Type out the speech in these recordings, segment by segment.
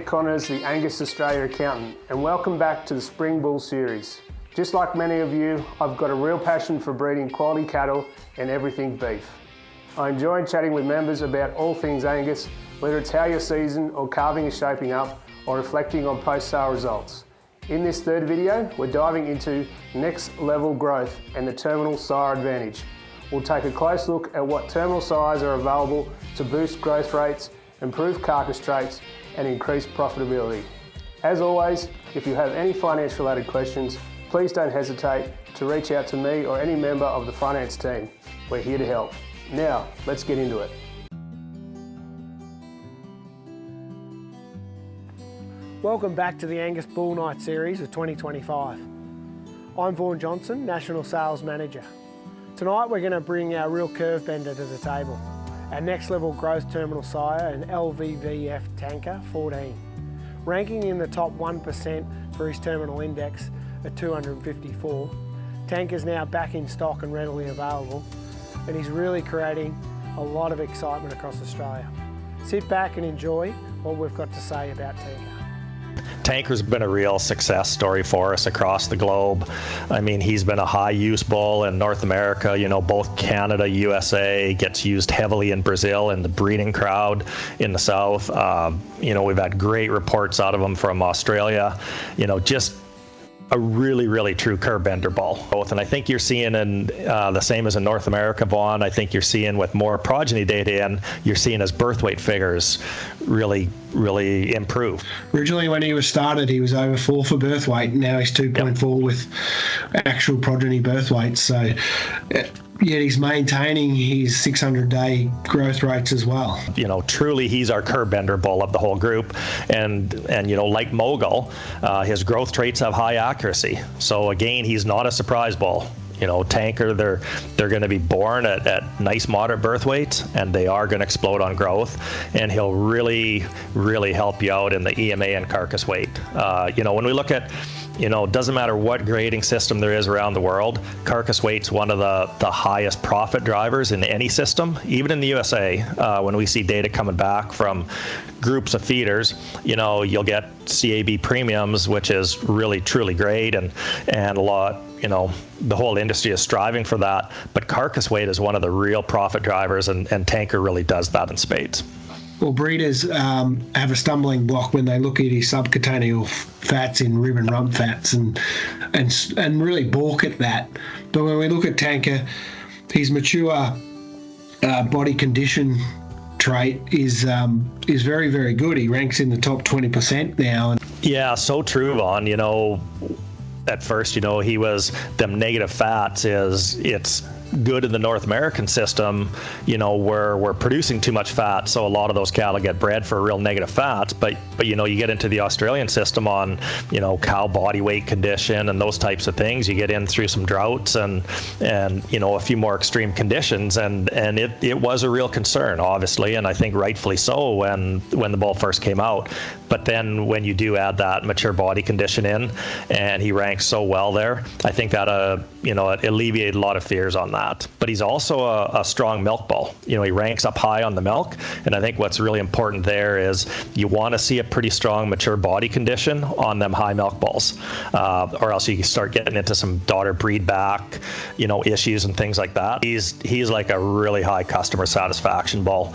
Connors, the Angus Australia accountant, and welcome back to the Spring Bull series. Just like many of you, I've got a real passion for breeding quality cattle and everything beef. I enjoy chatting with members about all things Angus, whether it's how your season or calving is shaping up or reflecting on post-sale results. In this third video, we're diving into next level growth and the terminal sire advantage. We'll take a close look at what terminal sires are available to boost growth rates, improve carcass traits, and increase profitability. As always, if you have any finance related questions, please don't hesitate to reach out to me or any member of the finance team. We're here to help. Now, let's get into it. Welcome back to the Angus Bull Night series of 2025. I'm Vaughan Johnson, National Sales Manager. Tonight we're going to bring our real curve bender to the table. Our next level growth terminal sire, an LVVF Tanker 14. Ranking in the top 1% for his terminal index at 254. Tanker's now back in stock and readily available, and he's really creating a lot of excitement across Australia. Sit back and enjoy what we've got to say about Tanker. Tanker's been a real success story for us across the globe. I mean, he's been a high use bull in North America, both Canada, USA, gets used heavily in Brazil in the breeding crowd in the South. We've had great reports out of him from Australia, just a really true curve bender bull. And I think you're seeing in the same as in North America, Vaughan, I think you're seeing with more progeny data in, you're seeing his birth weight figures really improve. Originally when he was started, he was over 4 for birth weight, and now he's 2.4 with actual progeny birth weight. So yet he's maintaining his 600-day growth rates as well. Truly he's our curve bender bull of the whole group. And like Mogul, his growth traits have high accuracy. So again, he's not a surprise bull. Tanker, they're going to be born at nice moderate birth weights, and they are going to explode on growth, and he'll really help you out in the EMA and carcass weight. When we look at, doesn't matter what grading system there is around the world, carcass weight's one of the highest profit drivers in any system, even in the USA. When we see data coming back from groups of feeders, you'll get CAB premiums, which is really truly great, and a lot, the whole industry is striving for that, but carcass weight is one of the real profit drivers, and Tanker really does that in spades. Well, breeders have a stumbling block when they look at his subcutaneous fats in rib and rump fats and really balk at that. But when we look at Tanker, his mature body condition trait is very good. He ranks in the top 20% now. Yeah, so true, Vaughan. At first, he was them negative fats it's good in the North American system, we're producing too much fat, so a lot of those cattle get bred for real negative fats, but you get into the Australian system on, cow body weight condition and those types of things, you get in through some droughts and a few more extreme conditions, and it was a real concern, obviously, and I think rightfully so when the bull first came out. But then when you do add that mature body condition in, and he ranks so well there, I think that it alleviated a lot of fears on that. But he's also a strong milk bull. He ranks up high on the milk, and I think what's really important there is you want to see a pretty strong mature body condition on them high milk bulls, or else you start getting into some daughter breed back, issues and things like that. He's like a really high customer satisfaction bull.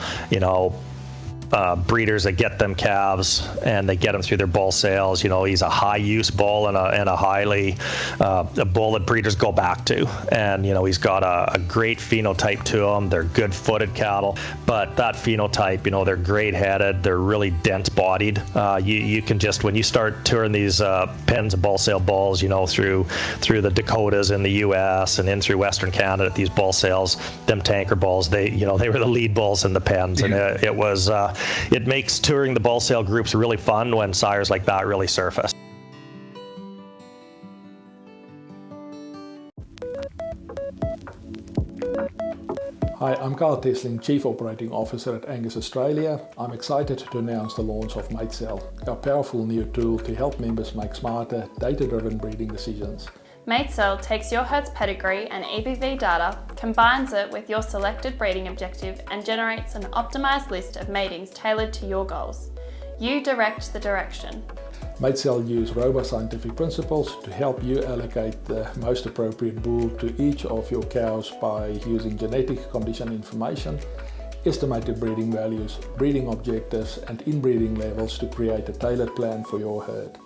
Breeders that get them calves and they get them through their bull sales. He's a high use bull and a highly a bull that breeders go back to, and he's got a great phenotype to him. They're good footed cattle, but that phenotype, they're great headed, they're really dense bodied. You can just, when you start touring these pens of bull sale bulls, through the Dakotas in the US and in through Western Canada at these bull sales, them Tanker bulls, they were the lead bulls in the pens, and it makes touring the bull sale groups really fun when sires like that really surface. Hi, I'm Carl Tisling, Chief Operating Officer at Angus Australia. I'm excited to announce the launch of MateSel, our powerful new tool to help members make smarter, data-driven breeding decisions. MateSel takes your herd's pedigree and EBV data, combines it with your selected breeding objective, and generates an optimised list of matings tailored to your goals. You direct the direction. MateSel use robust scientific principles to help you allocate the most appropriate bull to each of your cows by using genetic condition information, estimated breeding values, breeding objectives, and inbreeding levels to create a tailored plan for your herd.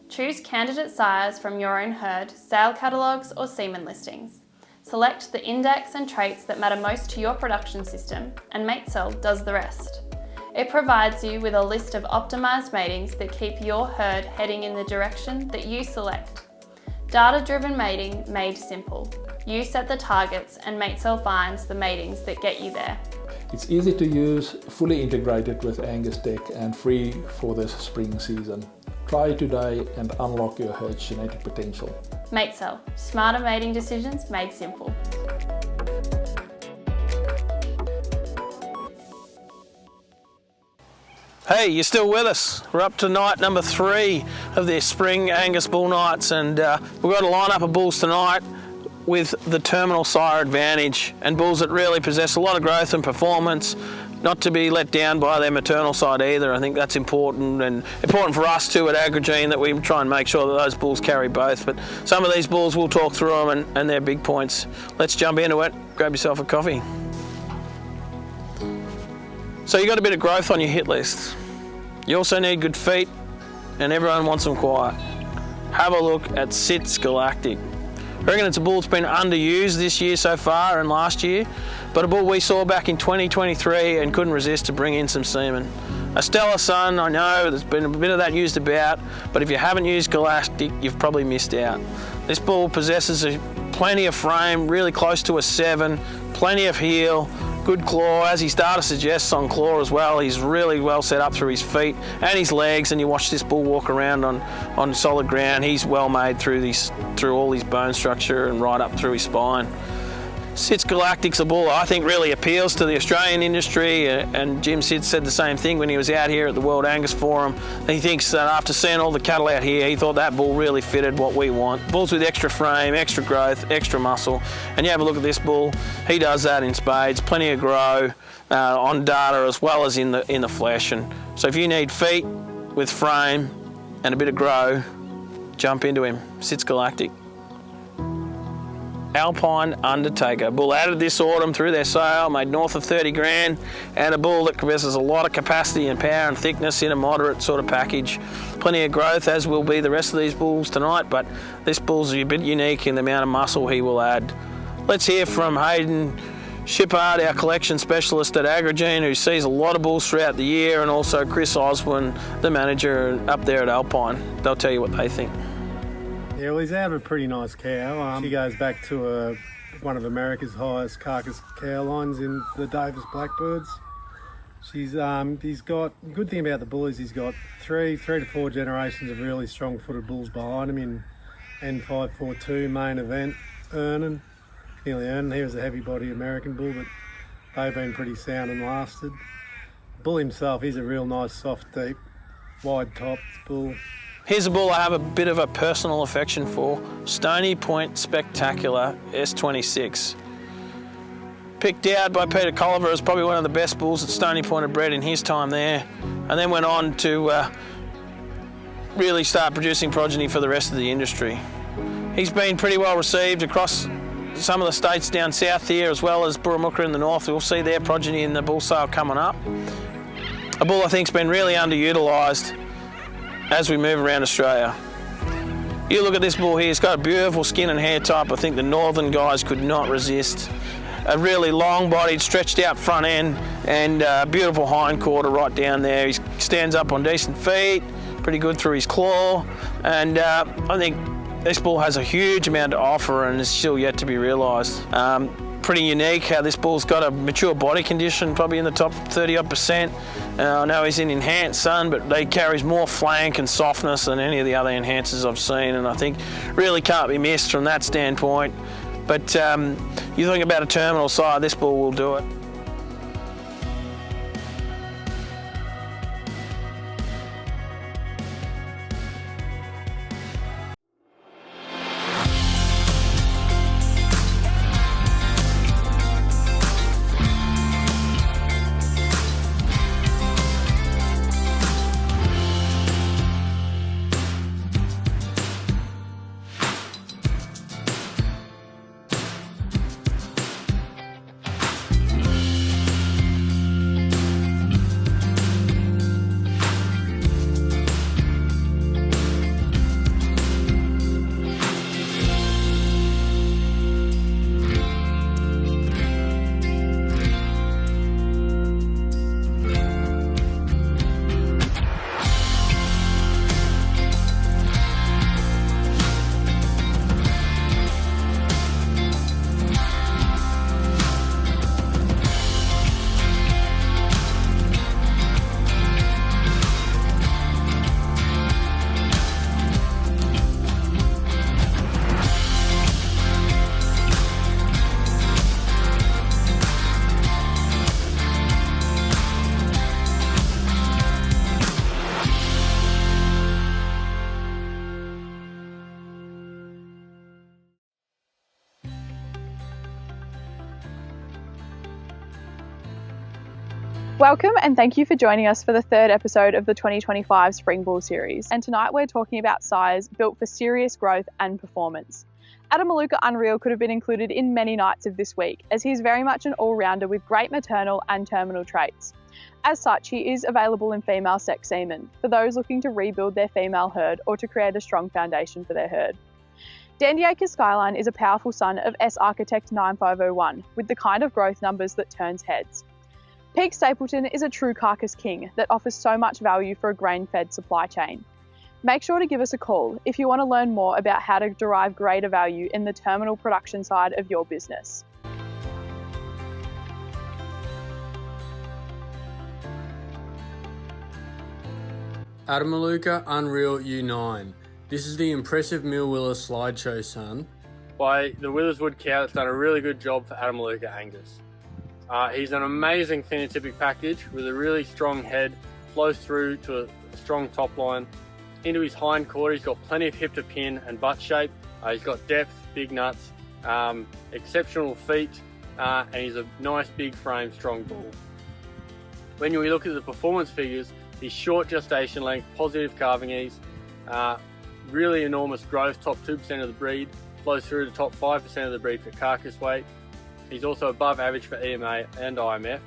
Choose candidate sires from your own herd, sale catalogues or semen listings. Select the index and traits that matter most to your production system, and MateSel does the rest. It provides you with a list of optimised matings that keep your herd heading in the direction that you select. Data-driven mating made simple. You set the targets and MateSel finds the matings that get you there. It's easy to use, fully integrated with Angus tech and free for this spring season. Try it today and unlock your herd's genetic potential. MateSel, smarter mating decisions made simple. Hey, you're still with us. We're up to night number 3 of their spring Angus bull nights, and we've got a lineup of bulls tonight with the terminal sire advantage, and bulls that really possess a lot of growth and performance, not to be let down by their maternal side either. I think that's important, and important for us too at Agrigene, that we try and make sure that those bulls carry both. But some of these bulls, we'll talk through them and their big points. Let's jump into it. Grab yourself a coffee. So you got a bit of growth on your hit list. You also need good feet, and everyone wants them quiet. Have a look at Sits Galactic. I reckon it's a bull that's been underused this year so far and last year, but a bull we saw back in 2023 and couldn't resist to bring in some semen. A stellar son, I know there's been a bit of that used about, but if you haven't used Galactic, you've probably missed out. This bull possesses plenty of frame, really close to a 7, plenty of heel, good claw, as his data suggests on claw as well. He's really well set up through his feet and his legs, and you watch this bull walk around on solid ground. He's well made through all his bone structure and right up through his spine. Sits Galactic's a bull I think really appeals to the Australian industry, and Jim Sits said the same thing when he was out here at the World Angus Forum. He thinks that after seeing all the cattle out here, he thought that bull really fitted what we want. Bulls with extra frame, extra growth, extra muscle, and you have a look at this bull, he does that in spades, plenty of grow on data as well as in the flesh. And so if you need feet with frame and a bit of grow, jump into him. Sits Galactic. Alpine Undertaker, bull added this autumn through their sale, made north of 30 grand, and a bull that possesses a lot of capacity and power and thickness in a moderate sort of package. Plenty of growth, as will be the rest of these bulls tonight, but this bull's a bit unique in the amount of muscle he will add. Let's hear from Hayden Shippard, our collection specialist at Agrigene, who sees a lot of bulls throughout the year, and also Chris Osborne, the manager up there at Alpine. They'll tell you what they think. Yeah, well, he's out of a pretty nice cow. She goes back to one of America's highest carcass cow lines in the Davis Blackbirds. He's got, good thing about the bull is he's got three to four generations of really strong footed bulls behind him in N542 main event, nearly Ernan. He was a heavy body American bull, but they've been pretty sound and lasted. Bull himself, he's a real nice, soft, deep, wide topped bull. Here's a bull I have a bit of a personal affection for, Stony Point Spectacular S26. Picked out by Peter Colliver as probably one of the best bulls that Stony Point had bred in his time there, and then went on to really start producing progeny for the rest of the industry. He's been pretty well received across some of the states down south here, as well as Burramukra in the north. We'll see their progeny in the bull sale coming up. A bull I think's been really underutilised as we move around Australia. You look at this bull here, he's got a beautiful skin and hair type I think the northern guys could not resist. A really long-bodied, stretched out front end, and beautiful hind quarter right down there. He stands up on decent feet, pretty good through his claw, and I think this bull has a huge amount to offer and is still yet to be realised. Pretty unique how this bull's got a mature body condition, probably in the top 30-odd%. I know he's in enhanced sun, but he carries more flank and softness than any of the other enhancers I've seen, and I think really can't be missed from that standpoint. But you think about a terminal side, this bull will do it. Welcome and thank you for joining us for the third episode of the 2025 Spring Bull Series. And tonight we're talking about sires built for serious growth and performance. Adam Maluka Unreal could have been included in many nights of this week, as he's very much an all-rounder with great maternal and terminal traits. As such, he is available in female sex semen for those looking to rebuild their female herd or to create a strong foundation for their herd. Dandy Acres Skyline is a powerful son of S Architect 9501 with the kind of growth numbers that turns heads. Peak Stapleton is a true carcass king that offers so much value for a grain-fed supply chain. Make sure to give us a call if you want to learn more about how to derive greater value in the terminal production side of your business. Adam Maluka Unreal U9. This is the impressive Mill Willer slideshow son by the Willerswood cow that's done a really good job for Adam Maluka Angus. He's an amazing phenotypic package with a really strong head, flows through to a strong top line. Into his hind quarter, he's got plenty of hip to pin and butt shape. He's got depth, big nuts, exceptional feet, and he's a nice big frame, strong bull. When we look at the performance figures, he's short gestation length, positive calving ease, really enormous growth, top 2% of the breed, flows through to top 5% of the breed for carcass weight. He's also above average for EMA and IMF.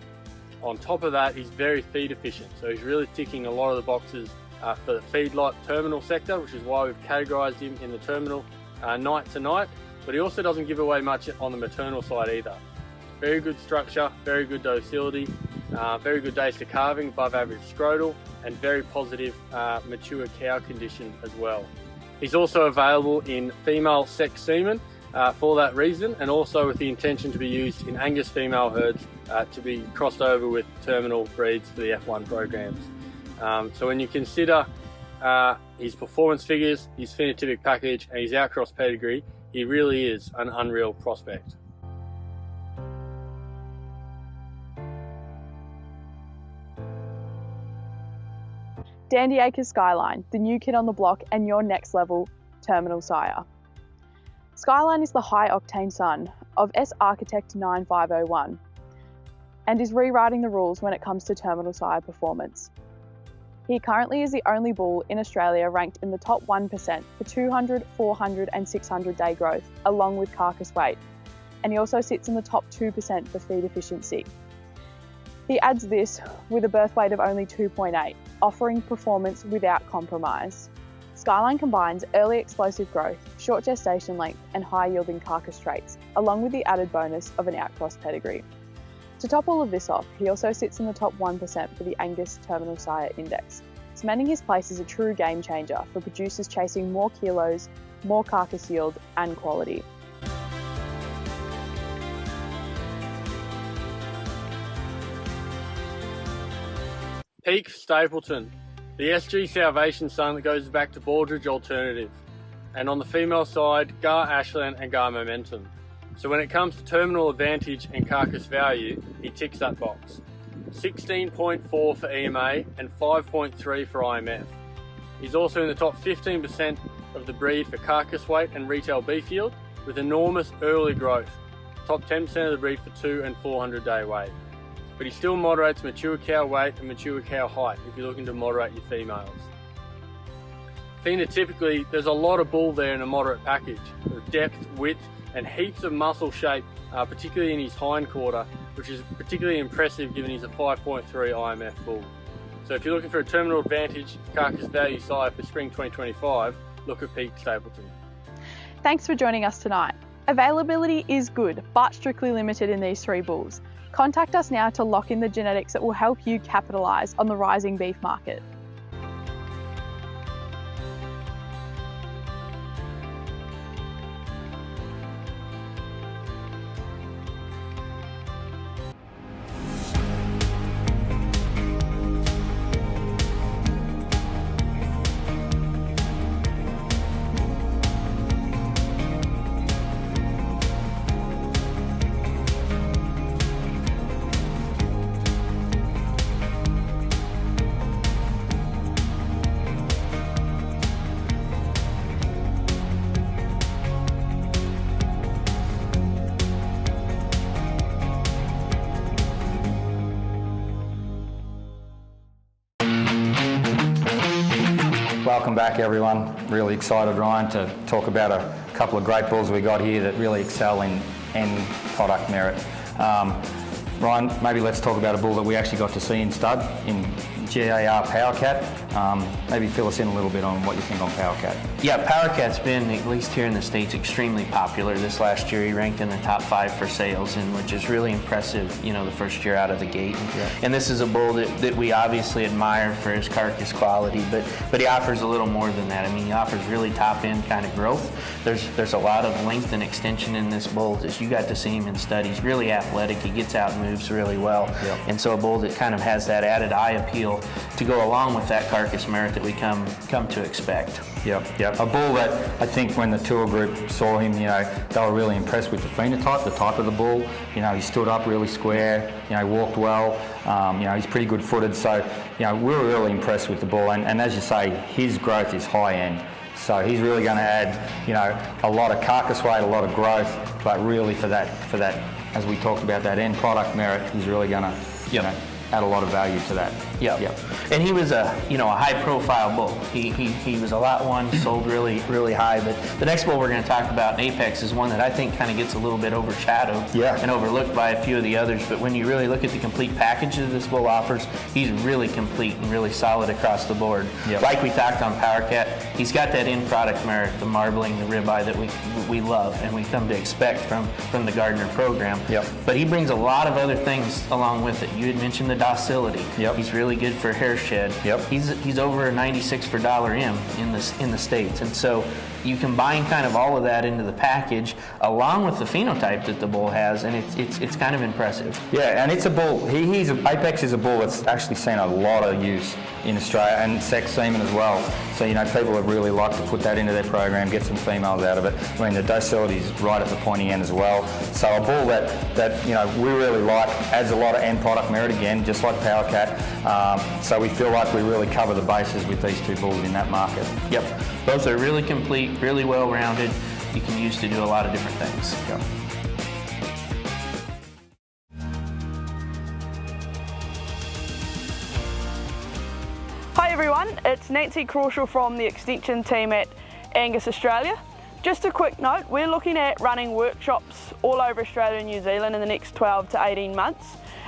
On top of that, he's very feed efficient, so he's really ticking a lot of the boxes for the feedlot terminal sector, which is why we've categorised him in the terminal night to night, but he also doesn't give away much on the maternal side either. Very good structure, very good docility, very good days to calving, above average scrotal, and very positive mature cow condition as well. He's also available in female sex semen for that reason, and also with the intention to be used in Angus female herds to be crossed over with terminal breeds for the F1 programs. So when you consider his performance figures, his phenotypic package, and his outcross pedigree, he really is an unreal prospect. Dandy Acres Skyline, the new kid on the block and your next level terminal sire. Skyline is the high-octane son of S Architect 9501 and is rewriting the rules when it comes to terminal sire performance. He currently is the only bull in Australia ranked in the top 1% for 200, 400 and 600 day growth, along with carcass weight, and he also sits in the top 2% for feed efficiency. He adds this with a birth weight of only 2.8, offering performance without compromise. Skyline combines early explosive growth, short gestation length and high-yielding carcass traits, along with the added bonus of an outcross pedigree. To top all of this off, he also sits in the top 1% for the Angus Terminal Sire Index, cementing his place as a true game changer for producers chasing more kilos, more carcass yield and quality. Peak Stapleton, the SG Salvation son that goes back to Baldridge Alternative. And on the female side, Gar Ashland and Gar Momentum. So when it comes to terminal advantage and carcass value, he ticks that box. 16.4 for EMA and 5.3 for IMF. He's also in the top 15% of the breed for carcass weight and retail beef yield, with enormous early growth. Top 10% of the breed for 200 and 400 day weight. But he still moderates mature cow weight and mature cow height if you're looking to moderate your females. Phenotypically, there's a lot of bull there in a moderate package, with depth, width, and heaps of muscle shape, particularly in his hind quarter, which is particularly impressive given he's a 5.3 IMF bull. So if you're looking for a terminal advantage carcass value sire for spring 2025, look at Peak Stapleton. Thanks for joining us tonight. Availability is good, but strictly limited in these three bulls. Contact us now to lock in the genetics that will help you capitalise on the rising beef market. Welcome back, everyone. Really excited, Ryan, to talk about a couple of great bulls we got here that really excel in end product merit. Ryan, maybe let's talk about a bull that we actually got to see in stud in GAR Powercat. Maybe fill us in a little bit on what you think on Powercat. Yeah, Powercat's been, at least here in the States, extremely popular. This last year he ranked in the top 5 for sales, and which is really impressive, you know, the first year out of the gate. Yeah. And this is a bull that we obviously admire for his carcass quality, but he offers a little more than that. I mean, he offers really top-end kind of growth. There's a lot of length and extension in this bull. As you got to see him in stud, he's really athletic. He gets out and moves really well. Yep. And so a bull that kind of has that added eye appeal to go along with that carcass merit that we come to expect. Yep. A bull that I think when the tour group saw him, you know, they were really impressed with the phenotype, the type of the bull. You know, he stood up really square, you know, walked well, you know, he's pretty good footed. So, you know, we were really impressed with the bull. And as you say, his growth is high end. So he's really going to add, you know, a lot of carcass weight, a lot of growth, but really for that, as we talked about, that end product merit, he's really going to, you know, add a lot of value to that. Yeah. Yep. And he was a high-profile bull. He was a lot one, sold really high. But the next bull we're going to talk about in Apex is one that I think kind of gets a little bit overshadowed and overlooked by a few of the others. But when you really look at the complete package that this bull offers, he's really complete and really solid across the board. Yep. Like we talked on Powercat, he's got that end product merit, the marbling, the ribeye that we love and we come to expect from the Gardner program. Yep. But he brings a lot of other things along with it. You had mentioned the docility. Yep. He's really good for hair shed. Yep. He's over a 96 for $M in the States, and so you combine kind of all of that into the package along with the phenotype that the bull has, and it's kind of impressive. Yeah, and it's a bull. Apex is a bull that's actually seen a lot of use in Australia and sex semen as well. So, you know, people have really liked to put that into their program, get some females out of it. I mean, the docility is right at the pointy end as well. So a bull that you know, we really like, adds a lot of end product merit again, just like Powercat. So we feel like we really cover the bases with these two bulls in that market. Yep, both are really complete, really well-rounded. You can use to do a lot of different things. Yep. Hi everyone, it's Nancy Crawshaw from the Extension team at Angus Australia. Just a quick note, we're looking at running workshops all over Australia and New Zealand in the next 12 to 18 months,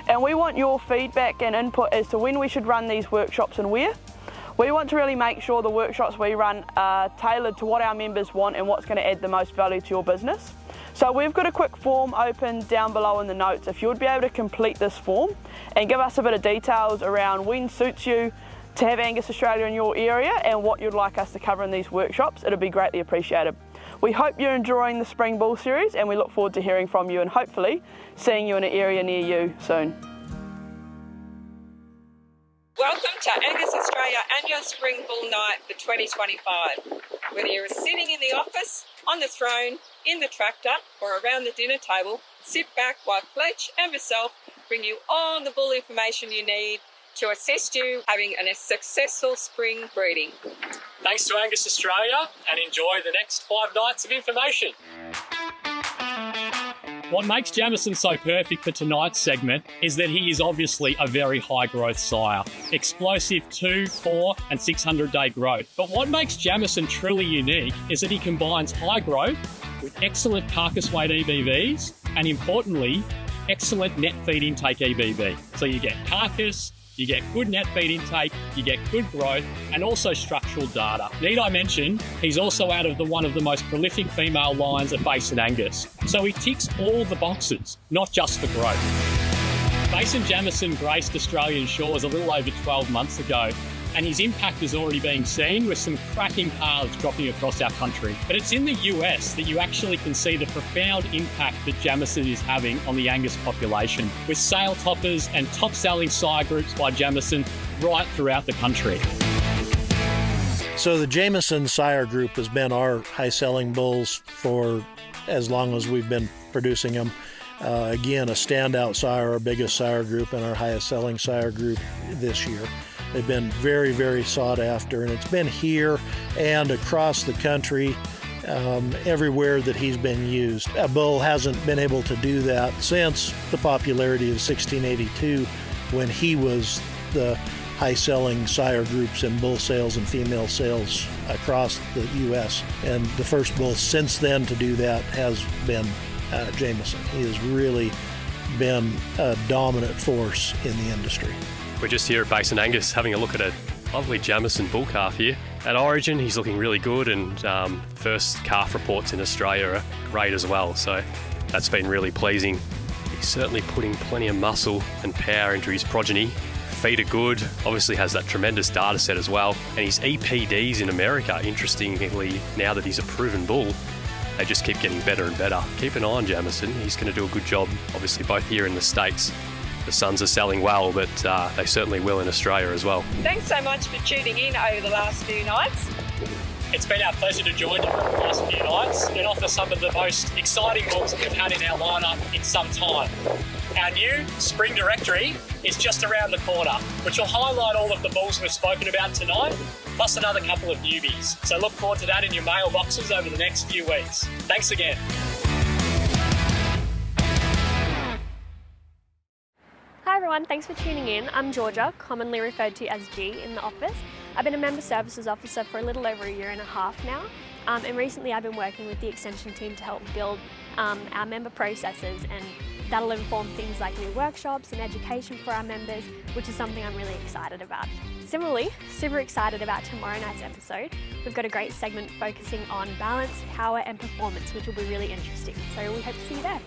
and we want your feedback and input as to when we should run these workshops and where. We want to really make sure the workshops we run are tailored to what our members want and what's going to add the most value to your business. So we've got a quick form open down below in the notes. If you would be able to complete this form and give us a bit of details around when suits you to have Angus Australia in your area and what you'd like us to cover in these workshops, it'll be greatly appreciated. We hope you're enjoying the Spring Bull series, and we look forward to hearing from you and hopefully seeing you in an area near you soon. Welcome to Angus Australia Annual Spring Bull Night for 2025. Whether you're sitting in the office, on the throne, in the tractor or around the dinner table, sit back while Fletch and myself bring you all the bull information you need to assist you having a successful spring breeding. Thanks to Angus Australia, and enjoy the next 5 nights of information. What makes Jameson so perfect for tonight's segment is that he is obviously a very high growth sire. Explosive 2, 4 and 600 day growth. But what makes Jameson truly unique is that he combines high growth with excellent carcass weight EBVs and importantly, excellent net feed intake EBV. So you get carcass, you get good net feed intake, you get good growth, and also structural data. Need I mention, he's also out of one of the most prolific female lines at Basin Angus. So he ticks all the boxes, not just for growth. Basin Jameson graced Australian shores a little over 12 months ago, and his impact is already being seen with some cracking calves dropping across our country. But it's in the US that you actually can see the profound impact that Jameson is having on the Angus population, with sale toppers and top-selling sire groups by Jameson right throughout the country. So the Jameson sire group has been our high-selling bulls for as long as we've been producing them. Again, a standout sire, our biggest sire group and our highest-selling sire group this year. They've been very, very sought after, and it's been here and across the country, everywhere that he's been used. A bull hasn't been able to do that since the popularity of 1682, when he was the high-selling sire groups in bull sales and female sales across the U.S. And the first bull since then to do that has been Jameson. He has really been a dominant force in the industry. We're just here at Basin Angus having a look at a lovely Jameson bull calf here. At Origin, he's looking really good, and first calf reports in Australia are great as well, so that's been really pleasing. He's certainly putting plenty of muscle and power into his progeny. Feet are good, obviously has that tremendous data set as well, and his EPDs in America, interestingly, now that he's a proven bull, they just keep getting better and better. Keep an eye on Jameson, he's going to do a good job, obviously both here in the States. The Suns are selling well, but they certainly will in Australia as well. Thanks so much for tuning in over the last few nights. It's been our pleasure to join you over the last few nights and offer some of the most exciting bulls that we've had in our lineup in some time. Our new spring directory is just around the corner, which will highlight all of the bulls we've spoken about tonight, plus another couple of newbies. So look forward to that in your mailboxes over the next few weeks. Thanks again. Hi everyone, thanks for tuning in. I'm Georgia, commonly referred to as G in the office. I've been a Member Services Officer for a little over a year and a half now, and recently I've been working with the Extension team to help build our member processes, and that'll inform things like new workshops and education for our members, which is something I'm really excited about. Similarly, super excited about tomorrow night's episode. We've got a great segment focusing on balance, power and performance, which will be really interesting, so we hope to see you there.